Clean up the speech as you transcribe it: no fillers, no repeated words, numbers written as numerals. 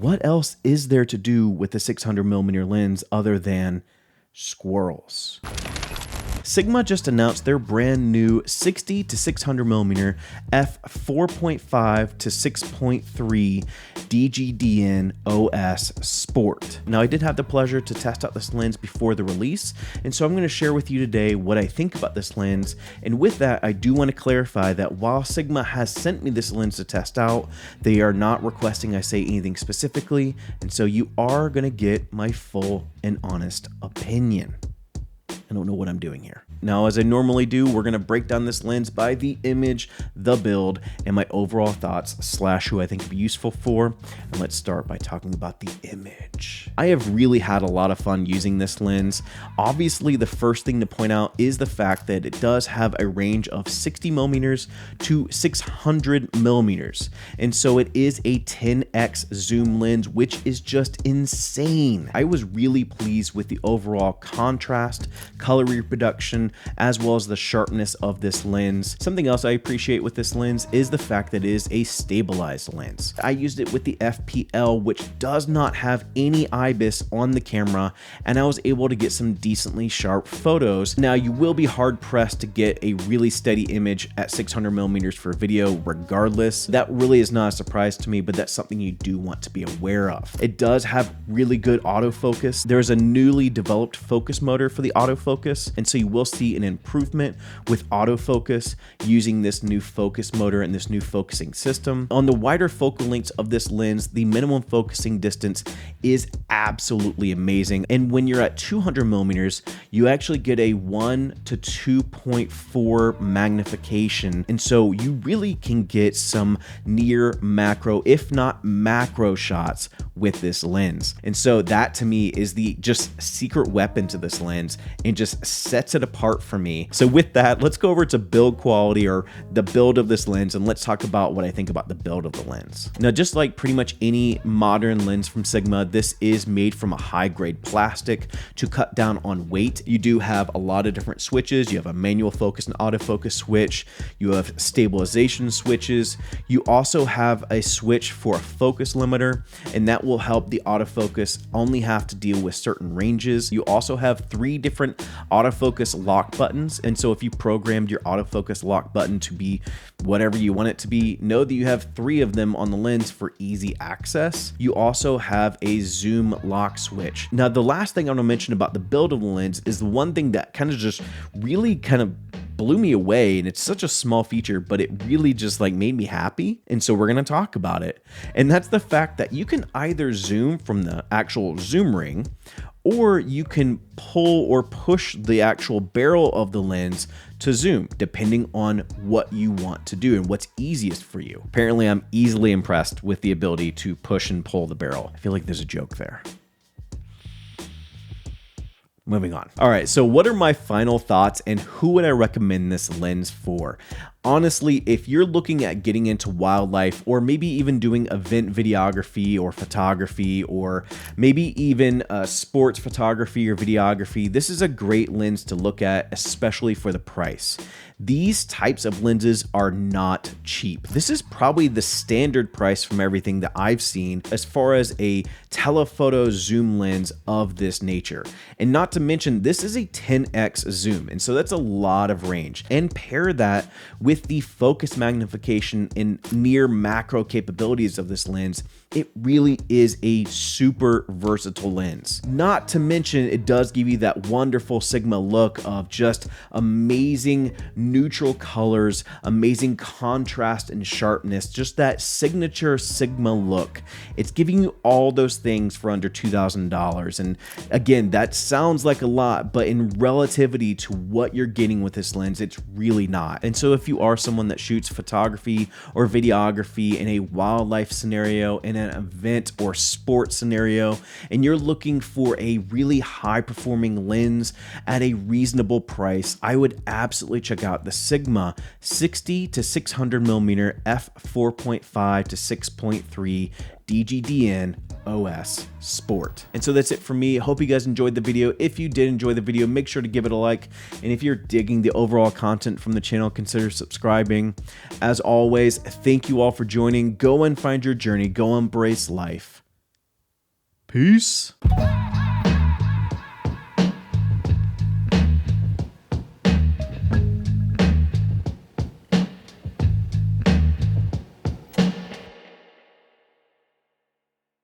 what else is there to do with the 600mm lens other than squirrels? Sigma just announced their brand new 60 to 600mm f4.5 to 6.3 DGDN OS Sport. Now, I did have the pleasure to test out this lens before the release, and so I'm going to share with you today what I think about this lens. And with that, I do want to clarify that while Sigma has sent me this lens to test out, they are not requesting I say anything specifically, and so you are going to get my full and honest opinion. I don't know what I'm doing here. Now, as I normally do, we're going to break down this lens by the image, the build, and my overall thoughts / who I think it'd be useful for. And let's start by talking about the image. I have really had a lot of fun using this lens. Obviously, the first thing to point out is the fact that it does have a range of 60mm to 600mm. And so it is a 10x zoom lens, which is just insane. I was really pleased with the overall contrast, color reproduction, as well as the sharpness of this lens. Something else I appreciate with this lens is the fact that it is a stabilized lens. I used it with the FPL, which does not have any IBIS on the camera, and I was able to get some decently sharp photos. Now, you will be hard pressed to get a really steady image at 600mm for video regardless. That really is not a surprise to me, but that's something you do want to be aware of. It does have really good autofocus. There's a newly developed focus motor for the autofocus, and so you will see an improvement with autofocus using this new focus motor and this new focusing system. On the wider focal lengths of this lens, the minimum focusing distance is absolutely amazing. And when you're at 200mm, you actually get a 1 to 2.4 magnification. And so you really can get some near macro, if not macro shots with this lens. And so that to me is the just secret weapon to this lens and just sets it apart for me. So with that, let's go over to build quality, or the build of this lens, and let's talk about what I think about the build of the lens. Now, just like pretty much any modern lens from Sigma, this is made from a high-grade plastic to cut down on weight. You do have a lot of different switches. You have a manual focus and autofocus switch. You have stabilization switches. You also have a switch for a focus limiter, and that will help the autofocus only have to deal with certain ranges. You also have 3 different autofocus lock buttons, and so if you programmed your autofocus lock button to be whatever you want it to be, know that you have 3 of them on the lens for easy access. You also have a zoom lock switch. Now, the last thing I want to mention about the build of the lens is the one thing that kind of just really kind of blew me away, and it's such a small feature, but it really just like made me happy, and so we're going to talk about it. And that's the fact that you can either zoom from the actual zoom ring, or you can pull or push the actual barrel of the lens to zoom, depending on what you want to do and what's easiest for you. Apparently, I'm easily impressed with the ability to push and pull the barrel. I feel like there's a joke there. Moving on. All right, so what are my final thoughts and who would I recommend this lens for? Honestly, if you're looking at getting into wildlife, or maybe even doing event videography or photography, or maybe even sports photography or videography, this is a great lens to look at, especially for the price. These types of lenses are not cheap. This is probably the standard price from everything that I've seen as far as a telephoto zoom lens of this nature. And not to mention, this is a 10x zoom, and so that's a lot of range. And pair that with the focus magnification and near macro capabilities of this lens, it really is a super versatile lens. Not to mention, it does give you that wonderful Sigma look of just amazing neutral colors, amazing contrast and sharpness, just that signature Sigma look. It's giving you all those things for under $2,000. And again, that sounds like a lot, but in relativity to what you're getting with this lens, it's really not. And so if you are someone that shoots photography or videography in a wildlife scenario, in an event or sports scenario, and you're looking for a really high performing lens at a reasonable price, I would absolutely check out the Sigma 60 to 600mm f4.5 to 6.3 DGDN OS Sport. And so that's it for me. I hope you guys enjoyed the video. If you did enjoy the video, make sure to give it a like. And if you're digging the overall content from the channel, consider subscribing. As always, thank you all for joining. Go and find your journey. Go embrace life. Peace.